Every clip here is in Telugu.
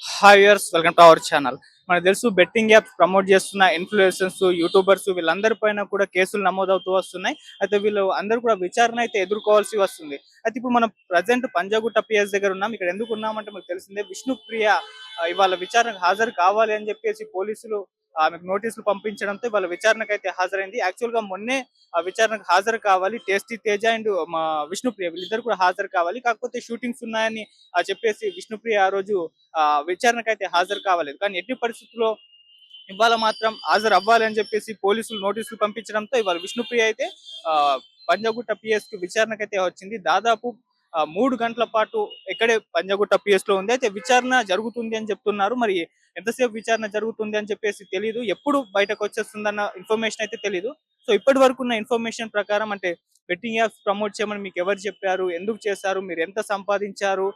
Hi viewers, welcome to our channel. మనకు తెలుసు బెట్టింగ్ యాప్స్ ప్రమోట్ చేస్తున్న ఇన్ఫ్లుయెన్సర్స్, యూట్యూబర్స్ వీళ్ళందరి పైన కూడా కేసులు నమోదవుతూ వస్తున్నాయి. అయితే వీళ్ళు అందరూ కూడా విచారణ అయితే ఎదుర్కోవాల్సి వస్తుంది. అయితే ఇప్పుడు మనం ప్రజెంట్ పంజాగుట్ట పిఎస్ దగ్గర ఉన్నాం. ఇక్కడ ఎందుకు ఉన్నామంటే మనకు తెలిసిందే విష్ణుప్రియ ఇవాళ విచారణకు హాజరు కావాలి అని చెప్పేసి పోలీసులు ఆమెకు నోటీసులు పంపించడంతో ఇవాళ విచారణకైతే హాజరైంది. యాక్చువల్ గా మొన్నే విచారణకు హాజరు కావాలి టేస్టీ తేజ అండ్ మా విష్ణుప్రియ వీళ్ళిద్దరు కూడా హాజరు కావాలి. కాకపోతే షూటింగ్స్ ఉన్నాయని చెప్పేసి విష్ణుప్రియ ఆ రోజు విచారణకైతే హాజరు కావలేదు. కానీ ఎట్టి పరిస్థితుల్లో ఇవాళ మాత్రం హాజరు అవ్వాలి అని చెప్పేసి పోలీసులు నోటీసులు పంపించడంతో ఇవాళ విష్ణుప్రియ అయితే పంజాగుట్ట పిఎస్ కు విచారణకైతే వచ్చింది. దాదాపు 3 గంటల పాటు ఇక్కడే పంజాగుట్ట పిఎస్ లో ఉంది. అయితే విచారణ జరుగుతుంది అని చెప్తున్నారు. మరి ఎంతసేపు విచారణ జరుగుతుంది అని చెప్పేసి తెలీదు. ఎప్పుడు బయటకు వచ్చేస్తుందన్న ఇన్ఫర్మేషన్ అయితే తెలీదు. సో ఇప్పటి వరకు ఉన్న ఇన్ఫర్మేషన్ ప్రకారం అంటే బెట్టింగ్ యాప్స్ ప్రమోట్ చేయమని మీకు ఎవరు చెప్పారు, ఎందుకు చేశారు, మీరు ఎంత సంపాదించారు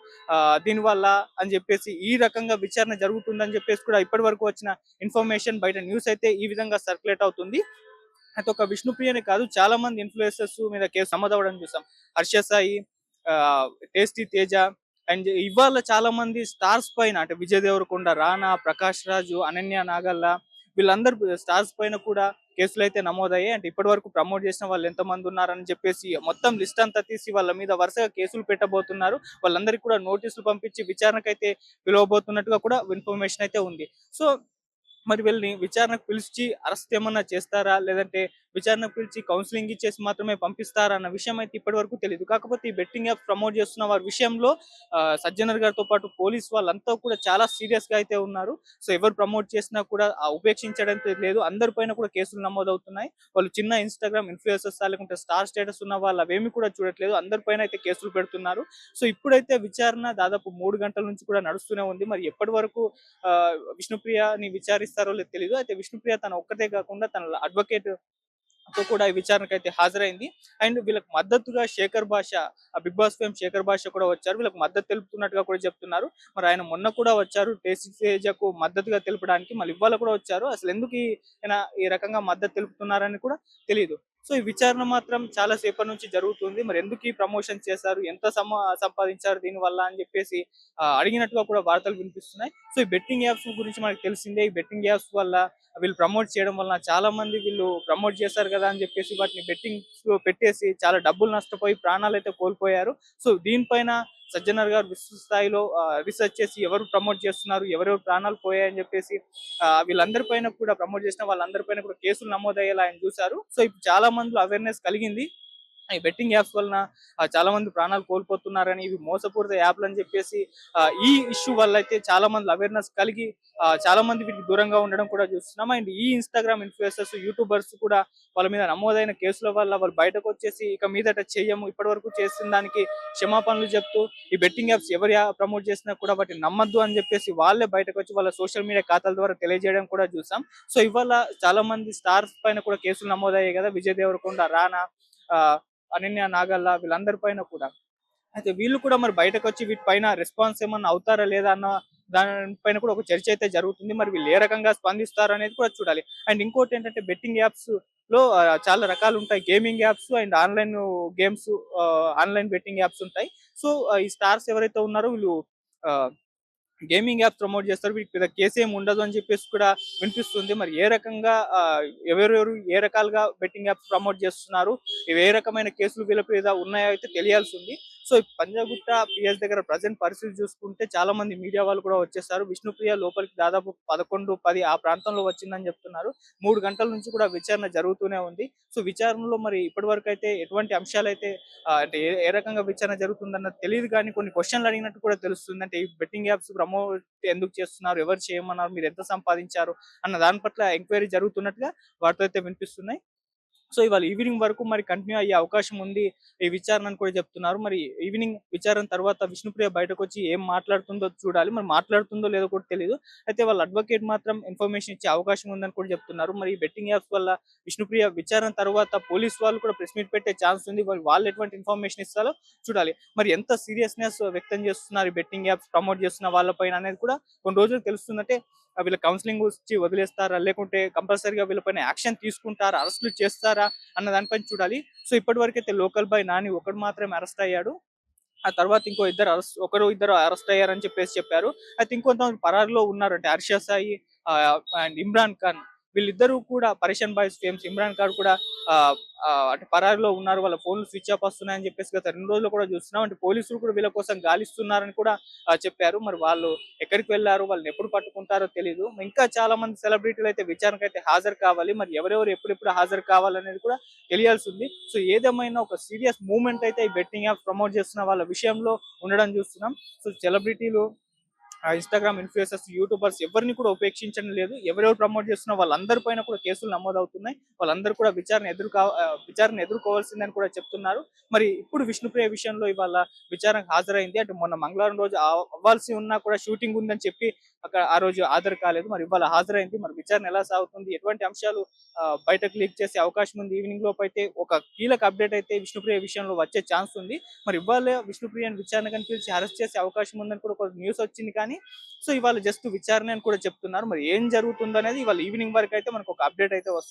దీనివల్ల అని చెప్పేసి ఈ రకంగా విచారణ జరుగుతుందని చెప్పేసి కూడా ఇప్పటి వరకు వచ్చిన ఇన్ఫర్మేషన్ బయట న్యూస్ అయితే ఈ విధంగా సర్క్యులేట్ అవుతుంది. అయితే ఒక విష్ణుప్రియనే కాదు చాలా మంది ఇన్ఫ్లుయెన్సర్స్ మీద కేసు నమోదవడం చూసాం. హర్ష సాయి, టేస్టీ తేజ అండ్ ఇవాళ చాలా మంది స్టార్స్ పైన అంటే విజయ్ దేవరకొండ, రానా, ప్రకాష్ రాజు, అనన్య నాగల్ల వీళ్ళందరూ స్టార్స్ పైన కూడా కేసులు అయితే నమోదయ్యాయి. అంటే ఇప్పటి వరకు ప్రమోట్ చేసిన వాళ్ళు ఎంతమంది ఉన్నారని చెప్పేసి మొత్తం లిస్ట్ అంతా తీసి వాళ్ళ మీద వరుసగా కేసులు పెట్టబోతున్నారు. వాళ్ళందరికీ కూడా నోటీసులు పంపించి విచారణకైతే పిలవబోతున్నట్టుగా కూడా ఇన్ఫర్మేషన్ అయితే ఉంది. సో మరి వీళ్ళని విచారణకు పిలిచి అరెస్ట్ ఏమన్నా చేస్తారా? లేదంటే విచారణకు పిలిచి కౌన్సెలింగ్ ఇచ్చేసి మాత్రమే పంపిస్తారా? అన్న విషయం అయితే ఇప్పటి వరకు తెలీదు. కాకపోతే ఈ బెట్టింగ్ యాప్స్ ప్రమోట్ చేస్తున్న వారి విషయంలో సజ్జనర్ గారితో పాటు పోలీస్ వాళ్ళంతా కూడా చాలా సీరియస్‌గా అయితే ఉన్నారు. సో ఎవరు ప్రమోట్ చేసినా కూడా ఉపేక్షించడం లేదు. అందరి పైన కూడా కేసులు నమోదవుతున్నాయి. వాళ్ళు చిన్న ఇన్‌స్టాగ్రామ్ ఇన్‌ఫ్లుయెన్సర్సా లేకుంటే స్టార్ స్టేటస్ ఉన్న వాళ్ళు అవేమి కూడా చూడట్లేదు. అందరి పైన అయితే కేసులు పెడుతున్నారు. సో ఇప్పుడైతే విచారణ దాదాపు 3 గంటల నుంచి కూడా నడుస్తూనే ఉంది. మరి ఎప్పటి వరకు విష్ణుప్రియని విచారిస్తారో లేదో తెలీదు. అయితే విష్ణుప్రియ తన ఒక్కతే కాకుండా తన అడ్వకేట్ తో కూడా ఈ విచారణకైతే హాజరైంది. అండ్ వీళ్ళకి మద్దతుగా శేఖర్ భాష, బిగ్ బాస్ ఫేమ్ శేఖర్ భాష కూడా వచ్చారు. వీళ్ళకి మద్దతు తెలుపుతున్నట్టుగా కూడా చెప్తున్నారు. మరి ఆయన మొన్న కూడా వచ్చారు టేస్టీ తేజకు మద్దతుగా తెలపడానికి. మళ్ళీ ఇవాళ కూడా వచ్చారు. అసలు ఎందుకు ఈయన ఈ రకంగా మద్దతు తెలుపుతున్నారని కూడా తెలీదు. సో ఈ విచారణ మాత్రం చాలా సేపటి నుంచి జరుగుతుంది. మరి ఎందుకు ఈ ప్రమోషన్ చేశారు? ఎంత సంపాదించారు దీనివల్ల అని చెప్పేసి అడిగినట్టుగా కూడా వార్తలు వినిపిస్తున్నాయి. సో ఈ బెట్టింగ్ యాప్స్ గురించి మనకు తెలిసిందే. ఈ బెట్టింగ్ యాప్స్ వల్ల వీళ్ళు ప్రమోట్ చేయడం వలన చాలా మంది వీళ్ళు ప్రమోట్ చేశారు కదా అని చెప్పేసి వాటిని బెట్టింగ్స్ లో పెట్టేసి చాలా డబ్బులు నష్టపోయి ప్రాణాలైతే కోల్పోయారు. సో దీనిపైన సజ్జనర్ గారు విస్తృత స్థాయిలో రీసెర్చ్ చేసి ఎవరు ప్రమోట్ చేస్తున్నారు, ఎవరెవరు ప్రాణాలు పోయాయని చెప్పేసి వీళ్ళందరి పైన కూడా ప్రమోట్ చేసిన వాళ్ళందరి పైన కూడా కేసులు నమోదయ్యేలా ఆయన చూశారు. సో ఇప్పుడు చాలా మందిలో అవేర్నెస్ కలిగింది. ఈ బెట్టింగ్ యాప్స్ వలన చాలా మంది ప్రాణాలు కోల్పోతున్నారని, ఇవి మోసపూరిత యాప్లు అని చెప్పేసి ఈ ఇష్యూ వల్ల అయితే చాలా మంది అవేర్నెస్ కలిగి చాలా మంది వీటికి దూరంగా ఉండడం కూడా చూస్తున్నాం. అండ్ ఈ ఇన్‌స్టాగ్రామ్ ఇన్‌ఫ్లుయెన్సర్స్, యూట్యూబర్స్ కూడా వాళ్ళ మీద నమోదైన కేసుల వల్ల వాళ్ళు బయటకు వచ్చేసి ఇక మీదట చెయ్యము, ఇప్పటివరకు చేసిన దానికి క్షమాపణలు చెప్తూ ఈ బెట్టింగ్ యాప్స్ ఎవరు ప్రమోట్ చేసినా కూడా వాటిని నమ్మొద్దు అని చెప్పేసి వాళ్ళే బయటకు వచ్చి వాళ్ళ సోషల్ మీడియా ఖాతాల ద్వారా తెలియజేయడం కూడా చూసాం. సో ఇవాళ చాలా మంది స్టార్స్ పైన కూడా కేసులు నమోదయ్యాయి కదా! విజయ్ దేవరకొండ, రానా, ఆహ్, అనన్య నాగల్ల వీళ్ళందరి పైన కూడా. అయితే వీళ్ళు కూడా మరి బయటకొచ్చి వీటిపైన రెస్పాన్స్ ఏమన్నా అవుతారా లేదా అన్న దానిపైన కూడా ఒక చర్చ అయితే జరుగుతుంది. మరి వీళ్ళు ఏ రకంగా స్పందిస్తారనేది కూడా చూడాలి. అండ్ ఇంకోటేంటంటే బెట్టింగ్ యాప్స్ లో చాలా రకాలుంటాయి. Gaming apps and online games, online betting apps ఉంటాయి. సో ఈ స్టార్స్ ఎవరైతే ఉన్నారో వీళ్ళు ఆహ్ గేమింగ్ యాప్స్ ప్రమోట్ చేస్తారు. వీటికి పెద్ద కేసేం ఉండదు అని చెప్పేసి కూడా వినిపిస్తుంది. మరి ఏ రకంగా ఎవరెవరు ఏ రకాలుగా బెట్టింగ్ యాప్స్ ప్రమోట్ చేస్తున్నారు? ఇవి ఏ రకమైన కేసులు వీళ్ళ మీద ఉన్నాయో అయితే తెలియాల్సింది. సో పంజాగుట్ట పిఎస్ దగ్గర ప్రెజెంట్ పరిస్థితి చూసుకుంటే చాలా మంది మీడియా వాళ్ళు కూడా వచ్చేసారు. విష్ణుప్రియ లోపలికి దాదాపు 11, 10 ఆ ప్రాంతంలో వచ్చిందని చెప్తున్నారు. 3 గంటల నుంచి కూడా విచారణ జరుగుతూనే ఉంది. సో విచారణలో మరి ఇప్పటివరకు అయితే ఎటువంటి అంశాలైతే అంటే ఏ ఏ రకంగా విచారణ జరుగుతుందన్నది తెలీదు గానీ కొన్ని క్వెషన్‌లు అడిగినట్టు కూడా తెలుస్తుంది. అంటే ఈ బెట్టింగ్ యాప్స్ ప్రమోట్ ఎందుకు చేస్తున్నారు? ఎవరు చేయమన్నారు? మీరెంత సంపాదించారు? అన్న దాని పట్ల ఎంక్వైరీ జరుగుతున్నట్టుగా వార్తలైతే వినిపిస్తున్నాయి. సో ఇవాళ ఈవినింగ్ వరకు మరి కంటిన్యూ అయ్యే అవకాశం ఉంది ఈ విచారణ అని కూడా చెప్తున్నారు. మరి ఈవినింగ్ విచారణ తర్వాత విష్ణుప్రియ బయటకొచ్చి ఏం మాట్లాడుతుందో చూడాలి. మరి మాట్లాడుతుందో లేదో కూడా తెలీదు. అయితే వాళ్ళ అడ్వకేట్ మాత్రం ఇన్ఫర్మేషన్ ఇచ్చే అవకాశం ఉందని కూడా చెప్తున్నారు. మరి ఈ బెట్టింగ్ యాప్స్ వల్ల విష్ణుప్రియ విచారణ తర్వాత పోలీస్ వాళ్ళు కూడా ప్రెస్ మీట్ పెట్టే ఛాన్స్ ఉంది. వాళ్ళు ఎటువంటి ఇన్ఫర్మేషన్ ఇస్తారో చూడాలి. మరి ఎంత సీరియస్‌నెస్ వ్యక్తం చేస్తున్నారు ఈ బెట్టింగ్ యాప్స్ ప్రమోట్ చేస్తున్న వాళ్ళ పైన అనేది కూడా కొన్ని రోజులు తెలుస్తుందంటే వీళ్ళ కౌన్సెలింగ్ ఇచ్చి వదిలేస్తారా? లేకుంటే కంపల్సరీగా వీళ్ళపైన యాక్షన్ తీసుకుంటారా? అరెస్ట్‌లు చేస్తారా? అన్న దానిపైన చూడాలి. సో ఇప్పటివరకైతే లోకల్ బాయ్ నాని ఒకడు మాత్రమే అరెస్ట్ అయ్యాడు. ఆ తర్వాత ఇద్దరు ఇద్దరు అరెస్ట్ అయ్యారని చెప్పారు. అయితే ఇంకొంతమంది పరారీలో ఉన్నారు. అంటే 'హర్ష సాయి' అండ్ 'ఇమ్రాన్ ఖాన్' వీళ్ళిద్దరూ కూడా 'పరేషన్ బాయ్స్' ఫేమ్స్ 'ఇమ్రాన్ ఖాన్' కూడా ఆహ్, అంటే పరారీలో ఉన్నారు. వాళ్ళ ఫోన్‌లు స్విచ్ ఆఫ్ వస్తున్నాయని చెప్పేసి గత 2 రోజులు కూడా చూస్తున్నాం. అంటే పోలీసులు కూడా వీళ్ళ కోసం గాలిస్తున్నారని కూడా చెప్పారు. మరి వాళ్ళు ఎక్కడికి వెళ్లారు? వాళ్ళని ఎప్పుడు పట్టుకుంటారో తెలీదు. ఇంకా చాలా మంది సెలబ్రిటీలయితే విచారణకైతే హాజరు కావాలి. మరి ఎవరెవరు ఎప్పుడెప్పుడు హాజరు కావాలనేది కూడా తెలియాల్సింది. సో ఏదేమైనా ఒక సీరియస్ మూవ్‌మెంట్ అయితే ఈ బెట్టింగ్ యాప్స్ ప్రమోట్ చేస్తున్న వాళ్ళ విషయంలో ఉండడం చూస్తున్నాం. సో సెలబ్రిటీలు ఇన్‌స్టాగ్రామ్ ఇన్‌ఫ్లుయెన్సర్స్, యూట్యూబర్స్ ఎవరిని కూడా ఉపేక్షించడం లేదు. ఎవరెవరు ప్రమోట్ చేస్తున్న వాళ్ళందరి పైన కూడా కేసులు నమోదవుతున్నాయి. వాళ్ళందరూ కూడా విచారణ ఎదుర్కోవాల్సిందని కూడా చెప్తున్నారు. మరి ఇప్పుడు విష్ణుప్రియ విషయంలో ఇవాళ విచారణకు హాజరైంది. అంటే మొన్న మంగళవారం రోజు అవ్వాల్సి ఉన్నా కూడా షూటింగ్ ఉందని చెప్పి ఆ రోజు హాజరు కాలేదు. మరి ఇవాళ హాజరైంది. మరి విచారణ ఎలా సాగుతుంది? ఎటువంటి అంశాలు బయటకు లీక్ చేసే అవకాశం ఉంది? ఈవినింగ్ లోపైతే ఒక కీలక అప్డేట్ అయితే విష్ణుప్రియ విషయంలో వచ్చే ఛాన్స్ ఉంది. మరి ఇవాళే విష్ణుప్రియని విచారణకని పిలిచి అరెస్ట్ చేసే అవకాశం ఉందని కూడా ఒక న్యూస్ వచ్చింది కానీ సో ఇవాళ జస్ట్ విచారణ అని కూడా చెప్తున్నారు. మరి ఏం జరుగుతుందనేది ఇవాళ ఈవినింగ్ వరకు అయితే మనకు ఒక అప్డేట్ అయితే వస్తుంది.